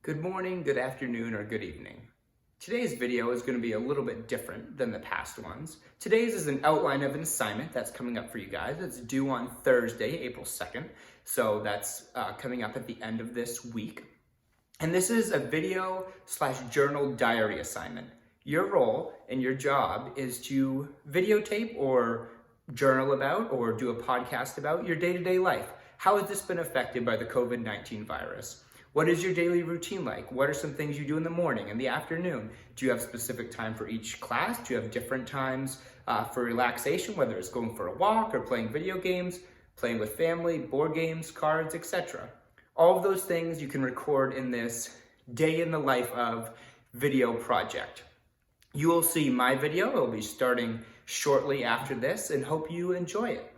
Good morning, good afternoon, or good evening. Today's video is going to be a little bit different than the past ones. Today's is an outline of an assignment that's coming up for you guys. It's due on Thursday, April 2nd, so that's coming up at the end of this week. And this is a video/journal diary assignment. Your role and your job is to videotape or journal about or do a podcast about your day-to-day life. How has this been affected by the COVID-19 virus? What is your daily routine like? What are some things you do in the morning and the afternoon? Do you have specific time for each class? Do you have different times for relaxation, whether it's going for a walk or playing video games, playing with family, board games, cards, etc.? All of those things you can record in this day in the life of video project. You will see my video. It will be starting shortly after this and hope you enjoy it.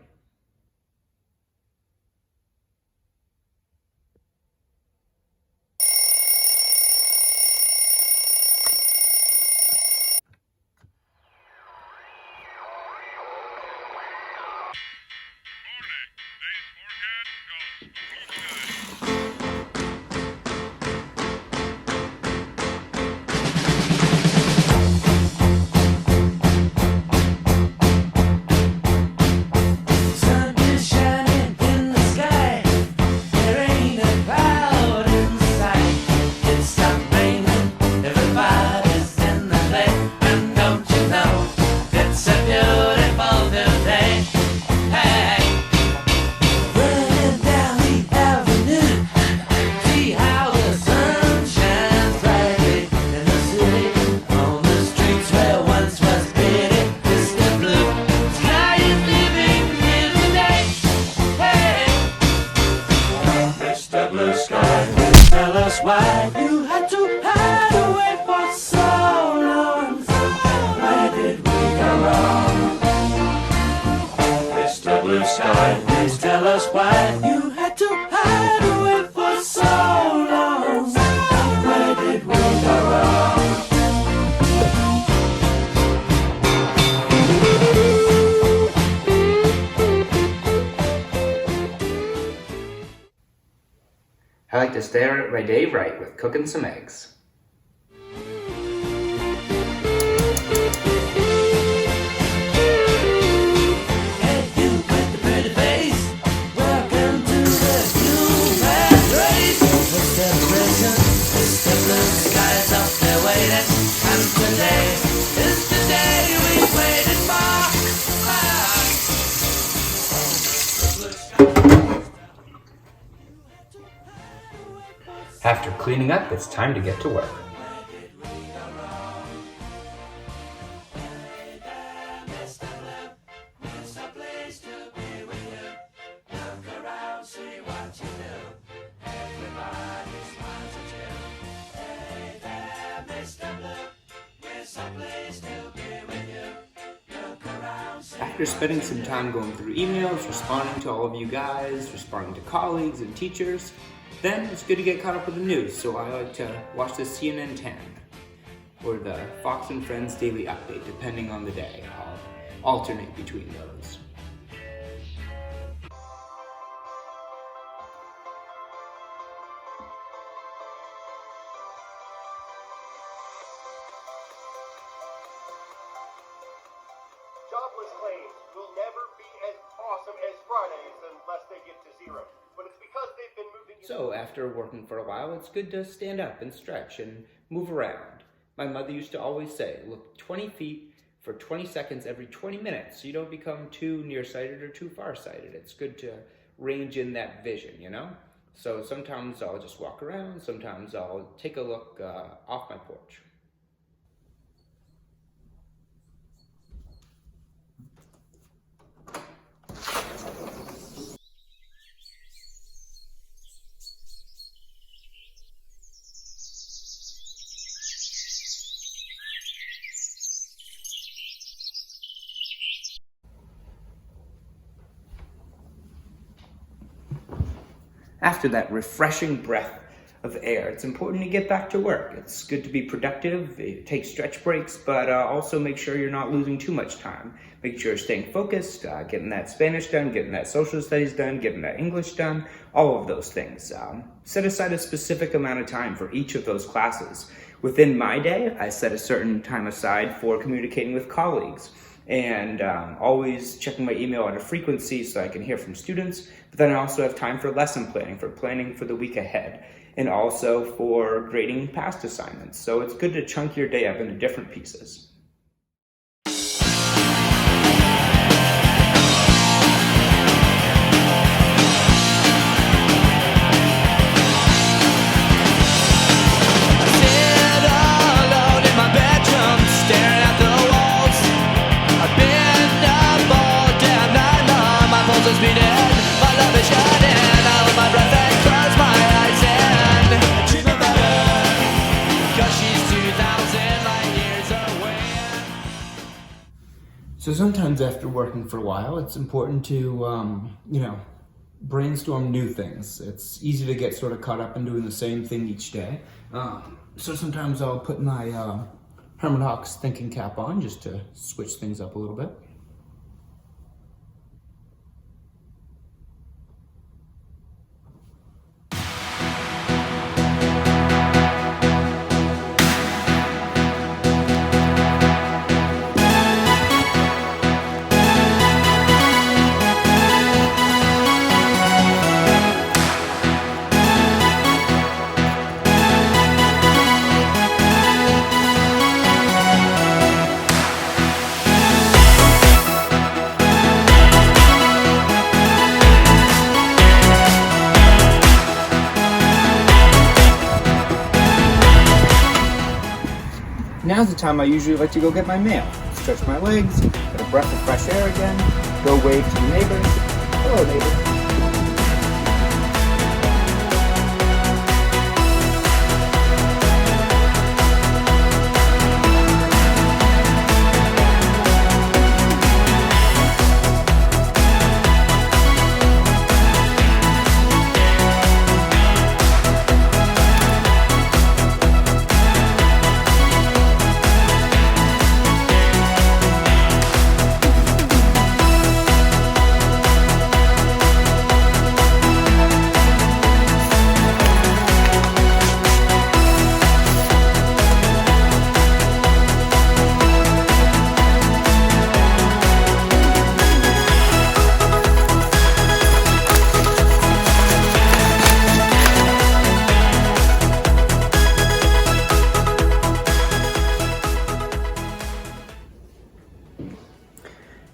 Why you had to hide away for so long? Where did we go wrong? Mr. Blue Sky, please tell us why you had to hide away for so long. Where did we go wrong? I like to start my day right with cooking some eggs. Hey, you with the pretty face, welcome to the human race. What's the present? It's the blue skies up there waiting, and today is the day we waited for. After cleaning up, it's time to get to work. After spending some time going through emails, responding to all of you guys, responding to colleagues and teachers, then it's good to get caught up with the news, so I like to watch the CNN 10 or the Fox and Friends Daily Update, depending on the day. I'll alternate between those. Jobless claims will never be as awesome as Fridays unless they get to zero. But it's because they've been moving. So after working for a while, it's good to stand up and stretch and move around. My mother used to always say, look 20 feet for 20 seconds every 20 minutes so you don't become too nearsighted or too farsighted. It's good to range in that vision, you know? So sometimes I'll just walk around, sometimes I'll take a look off my porch. After that refreshing breath of air. It's important to get back to work. It's good to be productive, take stretch breaks, but also make sure you're not losing too much time. Make sure you're staying focused, getting that Spanish done, getting that social studies done, getting that English done, all of those things. Set aside a specific amount of time for each of those classes. Within my day, I set a certain time aside for communicating with colleagues and always checking my email at a frequency so I can hear from students. But then I also have time for lesson planning for the week ahead, and also for grading past assignments. So it's good to chunk your day up into different pieces. So sometimes after working for a while, it's important to, brainstorm new things. It's easy to get sort of caught up in doing the same thing each day. So sometimes I'll put my Herman Hawks thinking cap on just to switch things up a little bit. Now's the time I usually like to go get my mail. Stretch my legs, get a breath of fresh air again, go wave to the neighbors. Hello, neighbor.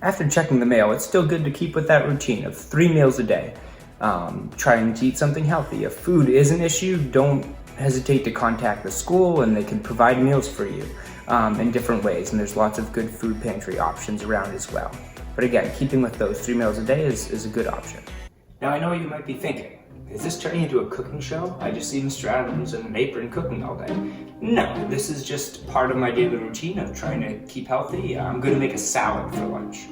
After checking the mail, it's still good to keep with that routine of 3 meals a day. Trying to eat something healthy. If food is an issue, don't hesitate to contact the school and they can provide meals for you in different ways. And there's lots of good food pantry options around as well. But again, keeping with those 3 meals a day is a good option. Now I know you might be thinking, is this turning into a cooking show? I just see Mr.Adams in an apron cooking all day. No, this is just part of my daily routine of trying to keep healthy. I'm going to make a salad for lunch.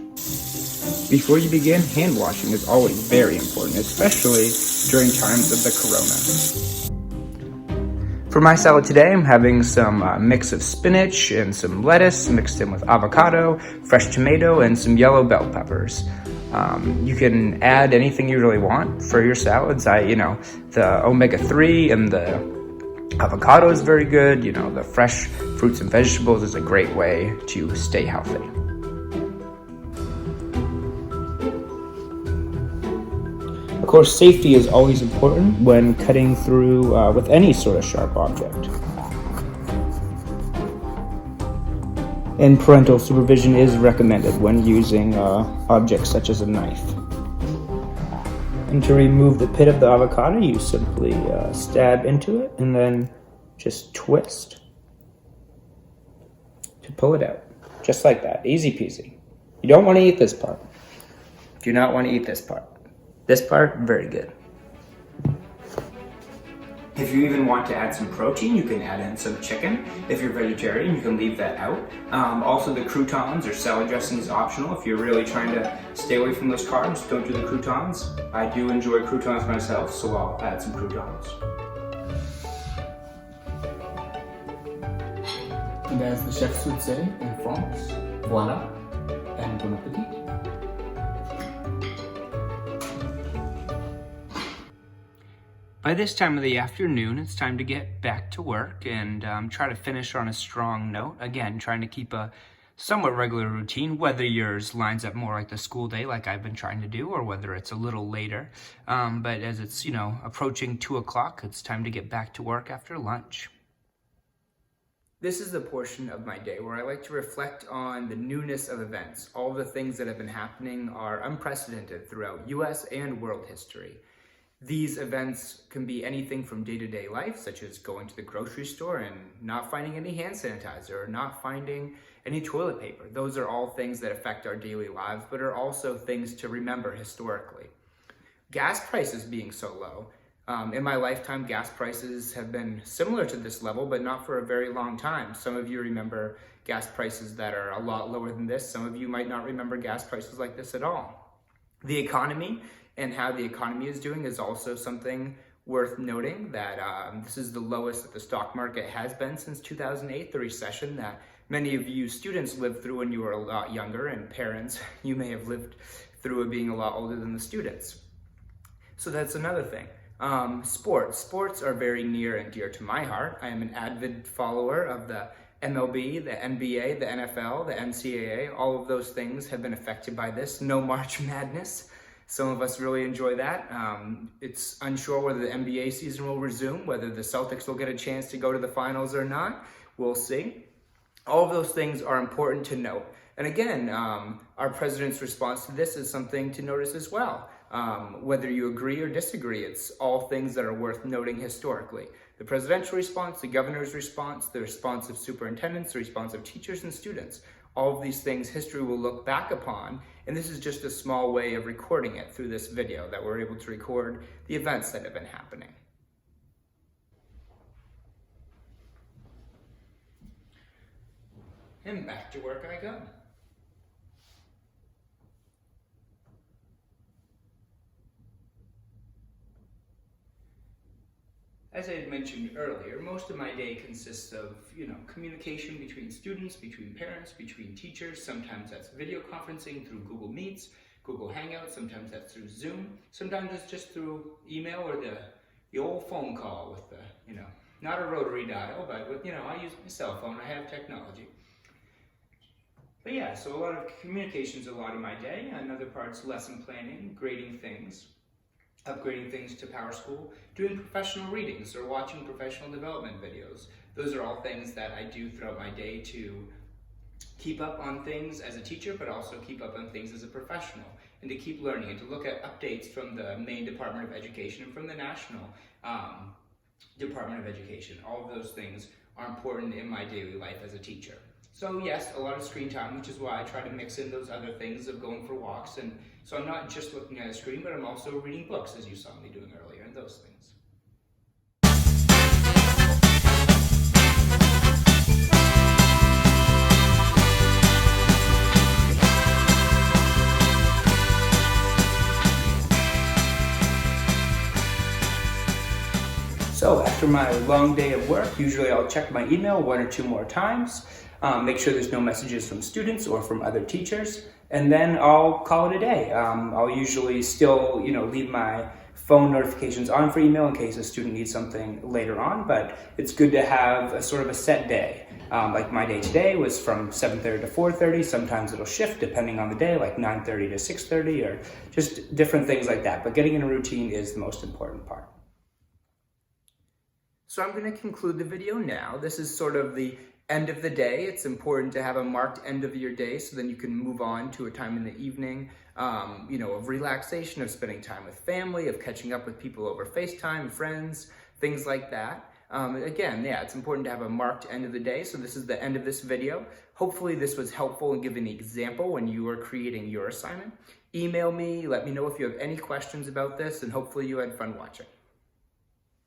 Before you begin, hand washing is always very important, especially during times of the corona. For my salad today, I'm having some mix of spinach and some lettuce mixed in with avocado, fresh tomato, and some yellow bell peppers. You can add anything you really want for your salads. The omega-3 and the avocado is very good. The fresh fruits and vegetables is a great way to stay healthy. Of course, safety is always important when cutting through with any sort of sharp object. And parental supervision is recommended when using objects such as a knife. And to remove the pit of the avocado, you simply stab into it and then just twist to pull it out. Just like that, easy peasy. You don't want to eat this part. Do not want to eat this part. This part, very good. If you even want to add some protein, you can add in some chicken. If you're vegetarian, you can leave that out. Also, the croutons or salad dressing is optional. If you're really trying to stay away from those carbs, don't do the croutons. I do enjoy croutons myself, so I'll add some croutons. And as the chefs would say in France, voilà, and bon appetit. By this time of the afternoon, it's time to get back to work and try to finish on a strong note. Again, trying to keep a somewhat regular routine, whether yours lines up more like the school day like I've been trying to do, or whether it's a little later. But as it's, approaching 2 o'clock, it's time to get back to work after lunch. This is the portion of my day where I like to reflect on the newness of events. All the things that have been happening are unprecedented throughout US and world history. These events can be anything from day-to-day life, such as going to the grocery store and not finding any hand sanitizer or not finding any toilet paper. Those are all things that affect our daily lives, but are also things to remember historically. Gas prices being so low. In my lifetime, gas prices have been similar to this level, but not for a very long time. Some of you remember gas prices that are a lot lower than this. Some of you might not remember gas prices like this at all. The economy and how the economy is doing is also something worth noting, that this is the lowest that the stock market has been since 2008, the recession that many of you students lived through when you were a lot younger, and parents, you may have lived through it being a lot older than the students. So that's another thing. Sports are very near and dear to my heart. I am an avid follower of the MLB, the NBA, the NFL, the NCAA. All of those things have been affected by this. No March Madness. Some of us really enjoy that. It's unsure whether the NBA season will resume, whether the Celtics will get a chance to go to the finals or not. We'll see. All of those things are important to note. And again, our president's response to this is something to notice as well. Whether you agree or disagree, it's all things that are worth noting historically. The presidential response, the governor's response, the response of superintendents, the response of teachers and students. All of these things history will look back upon, and this is just a small way of recording it through this video, that we're able to record the events that have been happening. And back to work I go. As I had mentioned earlier, most of my day consists of, communication between students, between parents, between teachers. Sometimes that's video conferencing through Google Meets, Google Hangouts. Sometimes that's through Zoom. Sometimes it's just through email or the old phone call with the, not a rotary dial, but with, I use my cell phone. I have technology. But yeah, so a lot of communication's a lot of my day. Another part's lesson planning, grading things, upgrading things to PowerSchool, doing professional readings or watching professional development videos. Those are all things that I do throughout my day to keep up on things as a teacher, but also keep up on things as a professional, and to keep learning and to look at updates from the Maine Department of Education and from the National Department of Education. All of those things are important in my daily life as a teacher. So yes, a lot of screen time, which is why I try to mix in those other things of going for walks. And so I'm not just looking at a screen, but I'm also reading books, as you saw me doing earlier, and those things. So after my long day of work, usually I'll check my email 1 or 2 more times. Make sure there's no messages from students or from other teachers, and then I'll call it a day. I'll usually still, leave my phone notifications on for email in case a student needs something later on, but it's good to have a sort of a set day. Like my day today was from 7:30 to 4:30. Sometimes it'll shift depending on the day, like 9:30 to 6:30, or just different things like that. But getting in a routine is the most important part. So I'm going to conclude the video now. This is sort of the end of the day. It's important to have a marked end of your day so then you can move on to a time in the evening, of relaxation, of spending time with family, of catching up with people over FaceTime, friends, things like that. Again, it's important to have a marked end of the day. So this is the end of this video. Hopefully this was helpful in giving an example when you are creating your assignment. Email me, let me know if you have any questions about this, and hopefully you had fun watching.